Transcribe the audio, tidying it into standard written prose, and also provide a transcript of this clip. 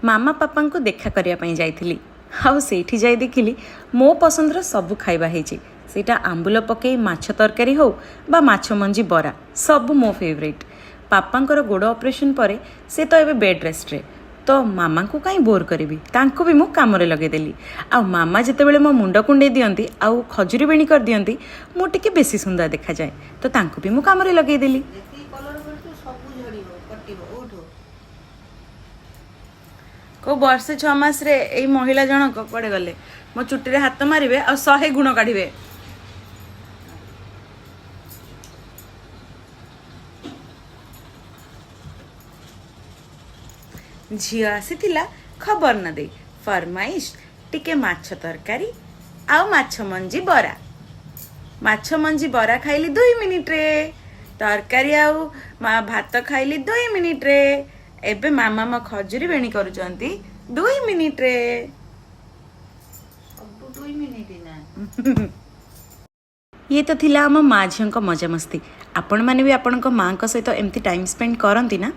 मामा पापा को देखा करने जाइली आउ सेठी जाई देखिली मो पसंदर सबू खाइबा ହେଇଛି ସେଇଟା आंबुल पकई माछ तरकारी हो बा माछ मंजी बरा सब मो फेवरेट। पापांकर गोड़ ऑपरेशन पर से तो एबे बेड रेस्ट रे तो मामा को कहीं बोर करी तांको भी मु काम रे लगेदेली आ मामा जितेबेले मो मुंड कुंडे दियंती आउ खजुरी बेणी कर दियंती मु टिके बेसी सुंदर देखा जाए तो तांको भी मु काम रे लगेदेली। को वर्ष 6 मास रे एई महिला जनक पड़े गले मो चुट्टी रे हाथ मारिबे आ 100 गुण काढिबे। झियो आसीथिला खबर न दे फरमाइश टिके माछ तरकारी आउ माछ मंजी बरा। माछ मंजी बरा खाइली 2 मिनिट रे तरकारी आउ भात खाइली 2 मिनिट रे एबे मामा म खजुरी बेणी करूचंती 2 मिनिट रे अब 2 मिनिट ना। ये तो थिला आम माँ झील मजा मस्ती। आपण माने भी आपण माँ सहित एमती टाइम स्पेंड करती ना।